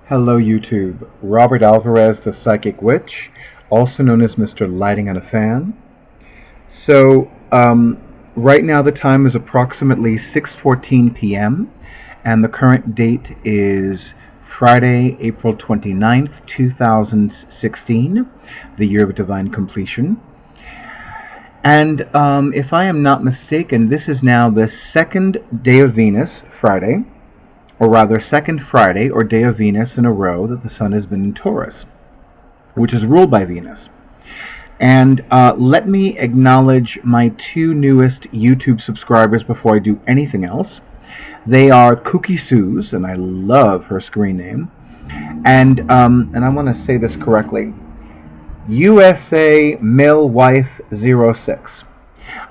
Hello YouTube, Robert Alvarez, the Psychic Witch, also known as Mr. Lighting on a Fan. So, right now the time is approximately 6:14 p.m. and the current date is Friday, April 29th, 2016, the year of divine completion. And if I am not mistaken, this is now the second day of Venus, Friday, or rather second Friday or day of Venus in a row that the Sun has been in Taurus, which is ruled by Venus. And let me acknowledge my two newest YouTube subscribers before I do anything else. They are Cookie Suze, and I love her screen name, and I want to say this correctly, USA Mill Wife 06.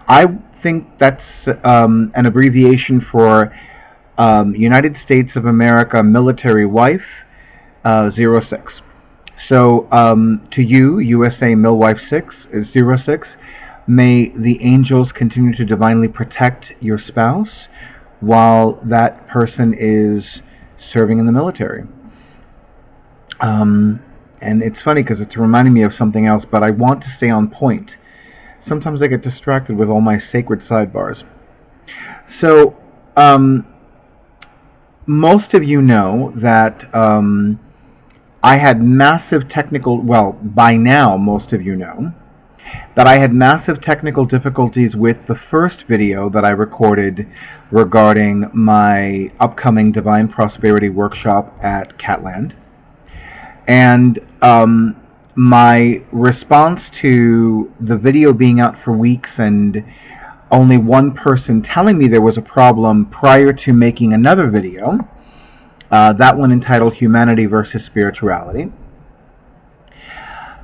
I think that's an abbreviation for United States of America Military Wife 06. So to you, USA Millwife 06, may the angels continue to divinely protect your spouse while that person is serving in the military. And it's funny because it's reminding me of something else, but I want to stay on point. Sometimes I get distracted with all my sacred sidebars. So, most of you know that I had massive technical, well, by now most of you know, that I had massive technical difficulties with the first video that I recorded regarding my upcoming Divine Prosperity Workshop at Catland. And my response to the video being out for weeks and only one person telling me there was a problem prior to making another video, that one entitled Humanity versus Spirituality,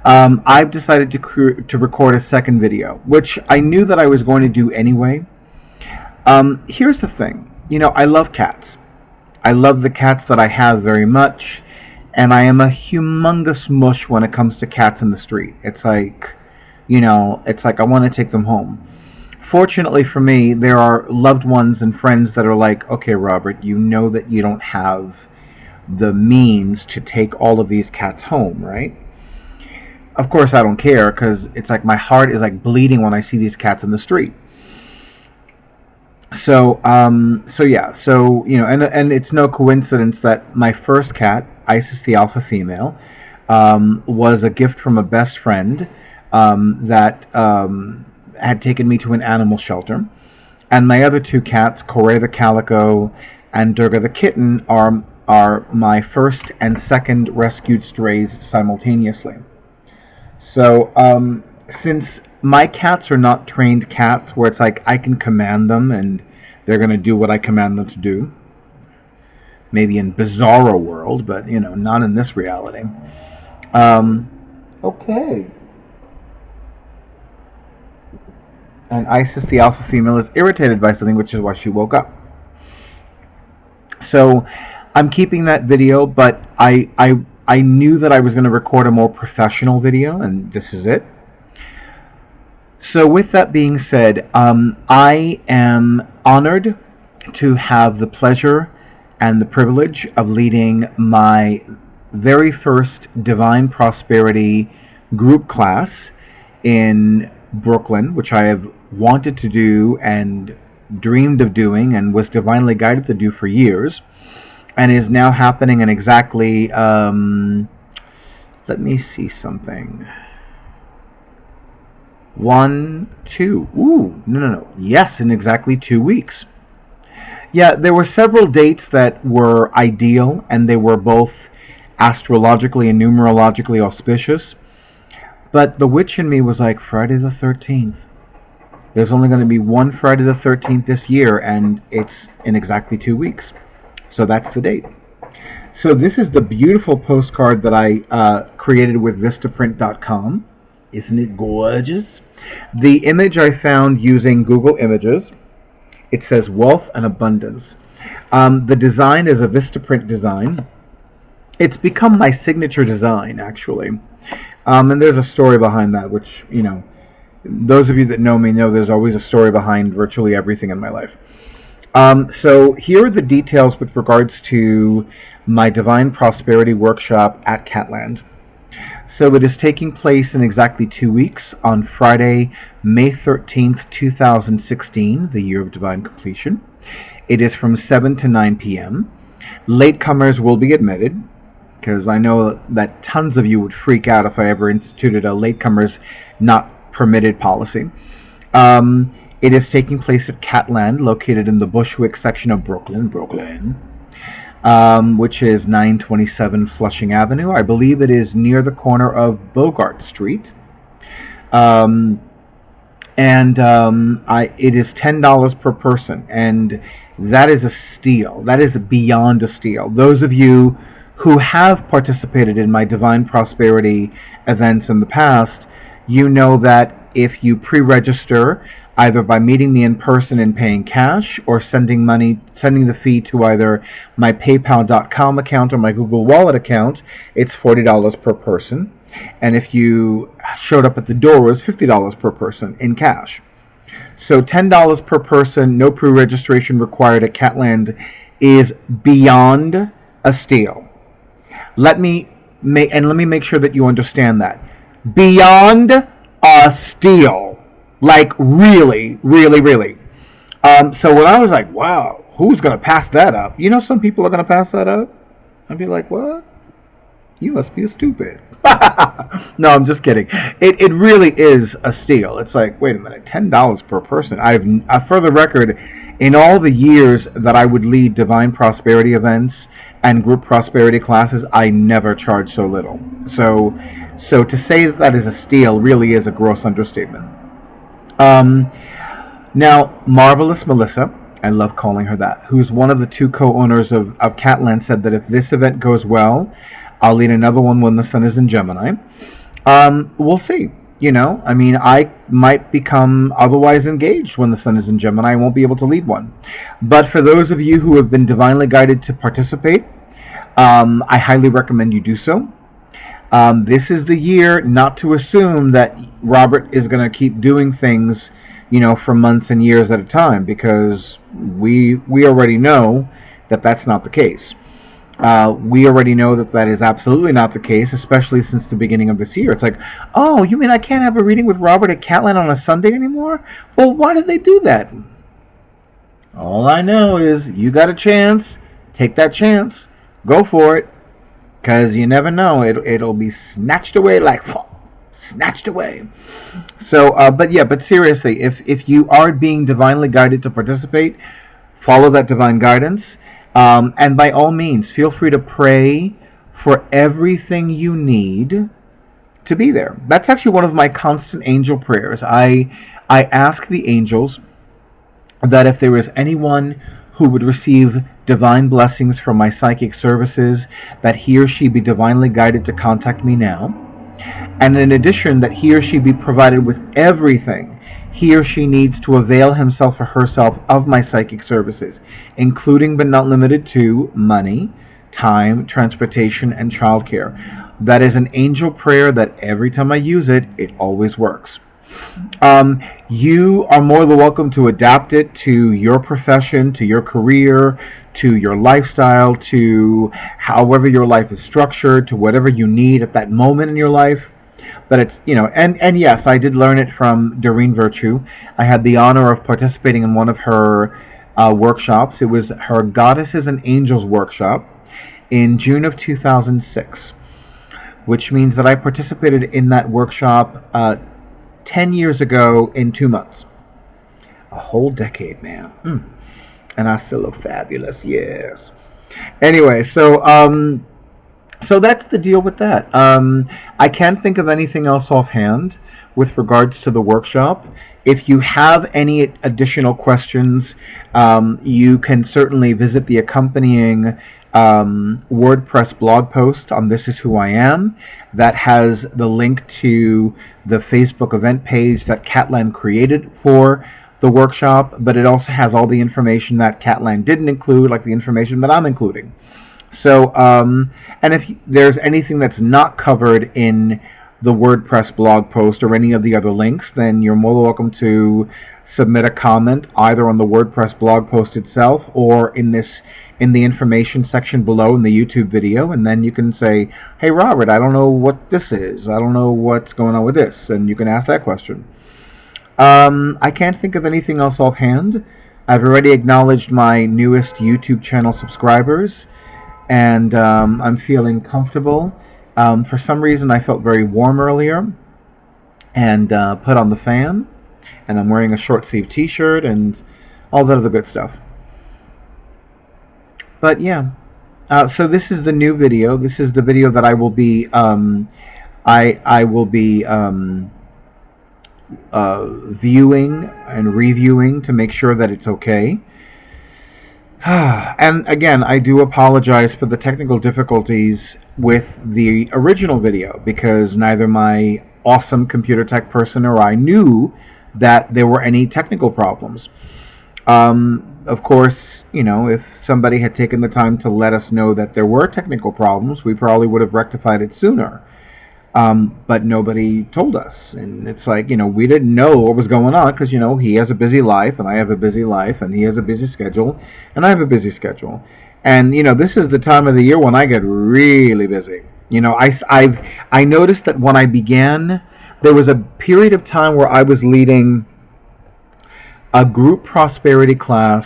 I've decided to record a second video, which I knew that I was going to do anyway. Here's the thing, I love cats. I love the cats that I have very much, and I am a humongous mush when it comes to cats in the street. It's like, I want to take them home. Fortunately for me, there are loved ones and friends that are like, okay, Robert, you know that you don't have the means to take all of these cats home, right? Of course, I don't care, because it's like my heart is like bleeding when I see these cats in the street. So, and it's no coincidence that my first cat, Isis the alpha female, was a gift from a best friend that had taken me to an animal shelter, and my other two cats, Corey the calico and Durga the kitten, are my first and second rescued strays simultaneously. So since my cats are not trained cats where it's like I can command them and they're going to do what I command them to do, maybe in Bizarro world, but not in this reality. Okay. And Isis, the alpha female, is irritated by something, which is why she woke up. So I'm keeping that video, but I knew that I was going to record a more professional video, and this is it. So with that being said, I am honored to have the pleasure and the privilege of leading my very first Divine Prosperity group class in Brooklyn, which I have wanted to do and dreamed of doing and was divinely guided to do for years, and is now happening in exactly, let me see something, yes, in exactly 2 weeks. Yeah, there were several dates that were ideal, and they were both astrologically and numerologically auspicious. But the witch in me was like, Friday the 13th. There's only going to be one Friday the 13th this year, and it's in exactly 2 weeks. So that's the date. So this is the beautiful postcard that I created with Vistaprint.com. Isn't it gorgeous? The image I found using Google Images. It says Wealth and Abundance. The design is a Vistaprint design. It's become my signature design, actually. And there's a story behind that, which, those of you that know me know there's always a story behind virtually everything in my life. So here are the details with regards to my Divine Prosperity Workshop at Catland. So it is taking place in exactly 2 weeks on Friday, May 13th, 2016, the year of divine completion. It is from 7 to 9 p.m. Latecomers will be admitted, because I know that tons of you would freak out if I ever instituted a latecomers not permitted policy. It is taking place at Catland, located in the Bushwick section of Brooklyn, which is 927 Flushing Avenue. I believe it is near the corner of Bogart Street. It is $10 per person, and that is a steal. That is beyond a steal. Those of you who have participated in my Divine Prosperity events in the past, you know that if you pre-register, either by meeting me in person and paying cash, or sending the fee to either my PayPal.com account or my Google Wallet account, it's $40 per person. And if you showed up at the door, it was $50 per person in cash. So $10 per person, no pre-registration required at Catland, is beyond a steal. Let me make sure that you understand that. Beyond a steal. Like, really, really, really. So when I was like, wow, who's going to pass that up? You know, some people are going to pass that up. I'd be like, what? You must be stupid. No, I'm just kidding. It really is a steal. It's like, wait a minute, $10 per person. For the record, in all the years that I would lead Divine Prosperity events and group prosperity classes, I never charged so little. So to say that is a steal really is a gross understatement. Now, Marvelous Melissa, I love calling her that, who's one of the two co-owners of Catland, said that if this event goes well, I'll lead another one when the sun is in Gemini. We'll see. You know, I mean, I might become otherwise engaged when the sun is in Gemini. I won't be able to lead one. But for those of you who have been divinely guided to participate, I highly recommend you do so. This is the year not to assume that Robert is going to keep doing things, you know, for months and years at a time, because we already know that that's not the case. We already know that that is absolutely not the case, especially since the beginning of this year. It's like, oh, you mean I can't have a reading with Robert at Catland on a Sunday anymore? Well, why did they do that? All I know is you got a chance. Take that chance. Go for it. Because you never know. It'll be snatched away like snatched away. So, but seriously, if you are being divinely guided to participate, follow that divine guidance. And by all means, feel free to pray for everything you need to be there. That's actually one of my constant angel prayers. I ask the angels that if there is anyone who would receive divine blessings from my psychic services, that he or she be divinely guided to contact me now. And in addition, that he or she be provided with everything he or she needs to avail himself or herself of my psychic services, including but not limited to money, time, transportation, and childcare. That is an angel prayer that every time I use it, it always works. You are more than welcome to adapt it to your profession, to your career, to your lifestyle, to however your life is structured, to whatever you need at that moment in your life. But it's, you know, and yes, I did learn it from Doreen Virtue. I had the honor of participating in one of her workshops. It was her Goddesses and Angels workshop in June of 2006, which means that I participated in that workshop 10 years ago in 2 months. A whole decade, man. And I still look fabulous, yes. Anyway, so that's the deal with that. I can't think of anything else offhand with regards to the workshop. If you have any additional questions, you can certainly visit the accompanying WordPress blog post on This Is Who I Am. That has the link to the Facebook event page that Catland created for the workshop, but it also has all the information that Catland didn't include, like the information that I'm including. So, and if there's anything that's not covered in the WordPress blog post or any of the other links, then you're more than welcome to submit a comment either on the WordPress blog post itself or in the information section below in the YouTube video, and then you can say, hey Robert, I don't know what this is, I don't know what's going on with this, and you can ask that question. I can't think of anything else offhand. I've already acknowledged my newest YouTube channel subscribers, and I'm feeling comfortable. For some reason I felt very warm earlier, and put on the fan, and I'm wearing a short sleeve t-shirt and all that other good stuff. But yeah, so this is the new video. This is the video that I will be I will be viewing and reviewing to make sure that it's okay. And again, I do apologize for the technical difficulties with the original video, because neither my awesome computer tech person or I knew that there were any technical problems. Of course, you know, if somebody had taken the time to let us know that there were technical problems, we probably would have rectified it sooner. But nobody told us, and it's like, you know, we didn't know what was going on, because, you know, he has a busy life and I have a busy life, and he has a busy schedule and I have a busy schedule, and you know, this is the time of the year when I get really busy. You know, I noticed that when I began, there was a period of time where I was leading a group prosperity class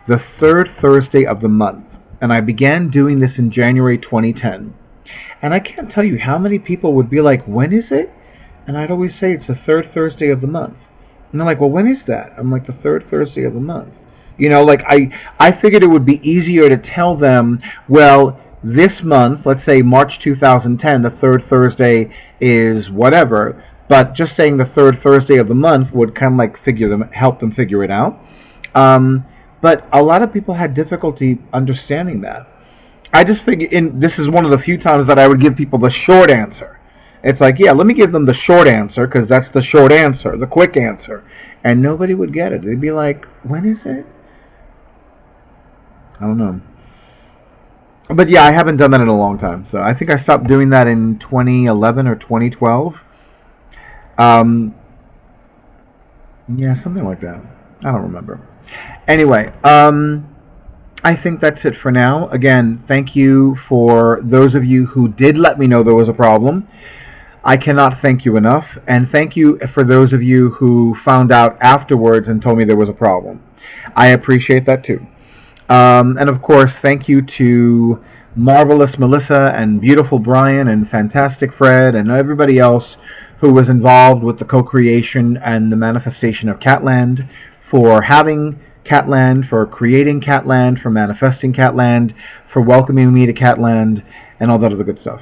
the third Thursday of the month, and I began doing this in January 2010. And I can't tell you how many people would be like, when is it? And I'd always say, it's the third Thursday of the month. And they're like, well, when is that? I'm like, the third Thursday of the month. You know, like, I figured it would be easier to tell them, well, this month, let's say March 2010, the third Thursday is whatever. But just saying the third Thursday of the month would kind of like help them figure it out. But a lot of people had difficulty understanding that. I just figured, this is one of the few times that I would give people the short answer. It's like, yeah, let me give them the short answer, because that's the short answer, the quick answer. And nobody would get it. They'd be like, when is it? I don't know. But yeah, I haven't done that in a long time. So I think I stopped doing that in 2011 or 2012. Yeah, something like that. I don't remember. Anyway, I think that's it for now. Again, thank you for those of you who did let me know there was a problem. I cannot thank you enough. And thank you for those of you who found out afterwards and told me there was a problem. I appreciate that too. And of course, thank you to Marvelous Melissa and Beautiful Brian and Fantastic Fred and everybody else who was involved with the co-creation and the manifestation of Catland, for having Catland, for creating Catland, for manifesting Catland, for welcoming me to Catland, and all that other good stuff.